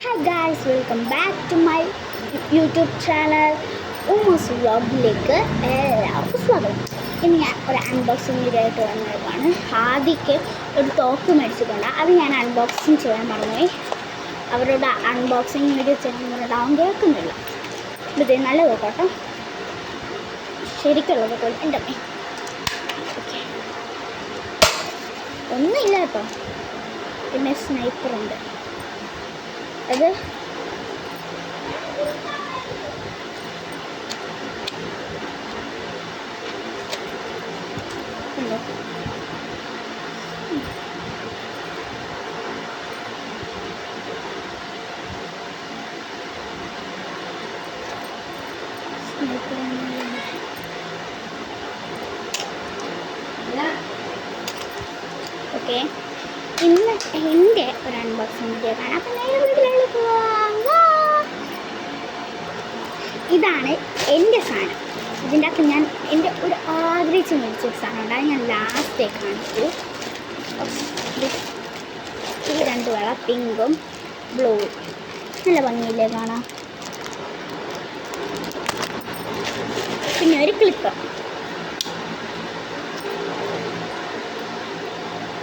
Hi guys, welcome back to my YouTube channel Ummus വ്ളോഗിലേക്ക് എല്ലാവർക്കും സ്വാഗതം. ഇന്ന് ഞാൻ ഒരു അൺബോക്സിങ് വീഡിയോ ആയിട്ട് വന്നതാണ്. ആദ്യമൊക്കെ ഒരു തോക്ക് മേടിച്ചിട്ടുണ്ട്, അത് ഞാൻ അൺബോക്സിങ് ചെയ്യാൻ മറന്നുപോയി. അവരോട് അൺബോക്സിങ് വീഡിയോ ചെയ്യാൻ പറഞ്ഞിട്ട് അവൻ കേൾക്കുന്നില്ല. ഇത് നല്ല തോക്കോട്ടോ, ശരിക്കുള്ളത് പോലെ എൻ്റെ അമ്മേ. ഓക്കെ, ഒന്നുമില്ല കേട്ടോ. പിന്നെ സ്നൈപ്പറുണ്ട്, അത് ഉണ്ടോ? ഓക്കെ, ഇന്ന് എൻ്റെ ഒരു അൺബോക്സിങ് വീഡിയോ കാണാം. അപ്പം നേരെ വീട്ടിലേക്ക് പോവാം. ഇതാണ് എൻ്റെ സാധനം. ഇതിൻ്റെ അകത്ത് ഞാൻ എൻ്റെ ഒരു ആഗ്രഹിച്ച് മേടിച്ചൊരു സാധനം ഉണ്ട്, അത് ഞാൻ ലാസ്റ്റേ കാണിച്ചു. ഈ രണ്ട് വള, പിങ്കും ബ്ലൂവും, നല്ല ഭംഗിയില്ലേ കാണാം. പിന്നെ ഒരു ക്ലിപ്പ്.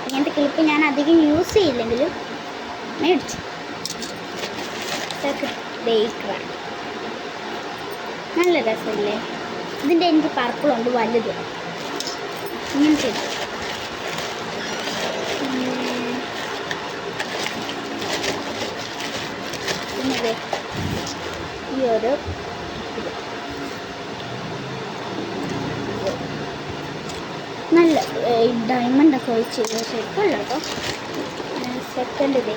ഇങ്ങനത്തെ ക്ലിപ്പ് ഞാൻ അധികം യൂസ് ചെയ്യില്ലെങ്കിലും മേടിച്ചു. ബേക്കർ നല്ല രസമില്ലേ? ഇതിൻ്റെ എനിക്ക് പർപ്പിളുണ്ട്, വലുത് ഇങ്ങനത്തെ. പിന്നെ ഈ ഒരു നല്ല ഡയമണ്ടൊക്കെ ഒഴിച്ച് സെറ്റല്ല കേട്ടോ. സെക്കൻഡ് ഇതേ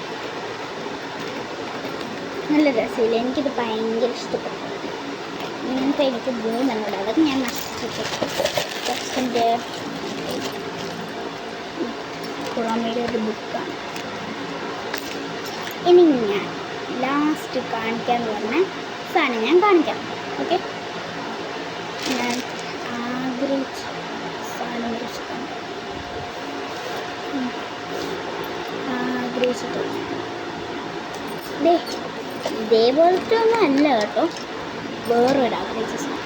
നല്ല രസമില്ല, എനിക്കിത് ഭയങ്കര ഇഷ്ടപ്പെട്ടു. ഇങ്ങനത്തെ എനിക്ക് മൂന്നെണ്ണോട്, അതൊക്കെ ഞാൻ നശിപ്പിച്ചിട്ട് കുറമയുടെ ഒരു ബുക്കാണ്. ഇനി ഞാൻ ലാസ്റ്റ് കാണിക്കാമെന്ന് പറഞ്ഞ സാധനം ഞാൻ കാണിക്കാം. ഓക്കെ, ഞാൻ ആഗ്രഹിച്ച സാധനം ഇഷ്ടമാണ്, ആഗ്രഹിച്ചിട്ട് ഇതേപോലത്തെ ഒന്നും അല്ല കേട്ടോ, വേറൊരു ആഗ്രഹിച്ച സാധനം.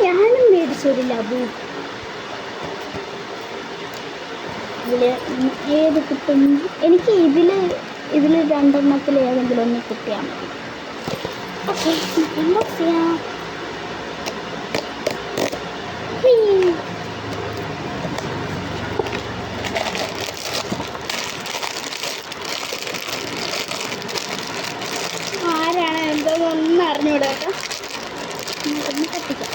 ഞാനും മേടിച്ചൊരു ലബു. ഇതിൽ ഏത് കിട്ടും? എനിക്ക് ഇതിൽ രണ്ടെണ്ണത്തിൽ ഏതെങ്കിലും ഒന്ന് കിട്ടിയാൽ മതി. ഓക്കെ, അൺബോക്സ് ചെയ്യാം. ആരാണ് എന്താണെന്നൊന്നും അറിഞ്ഞൂടാ കേട്ടോ. ഒന്ന് കത്തിക്കാം.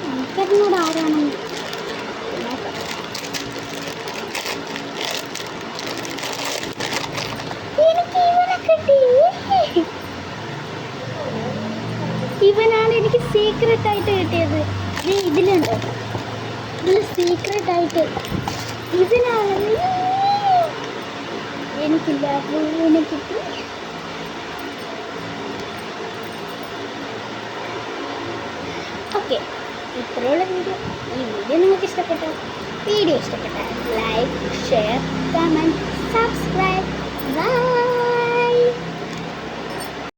എനിക്കറിഞ്ഞൂടെ ആരാണെന്ന്. എനിക്ക് ഇവനെ കിട്ടി. ഇവനാണ് എനിക്ക് സീക്രട്ടായിട്ട് കിട്ടിയത്. ഇതിലുണ്ട്, ഇതിൽ സീക്രട്ടായിട്ട് ഇവനാണ് എനിക്കില്ല. ഇവനെ കിട്ടി. ഓക്കെ, ഇത്രയുള്ള വീഡിയോ. ഈ വീഡിയോ നിങ്ങൾക്ക് ഇഷ്ടപ്പെട്ടാൽ like, share, comment, subscribe. By.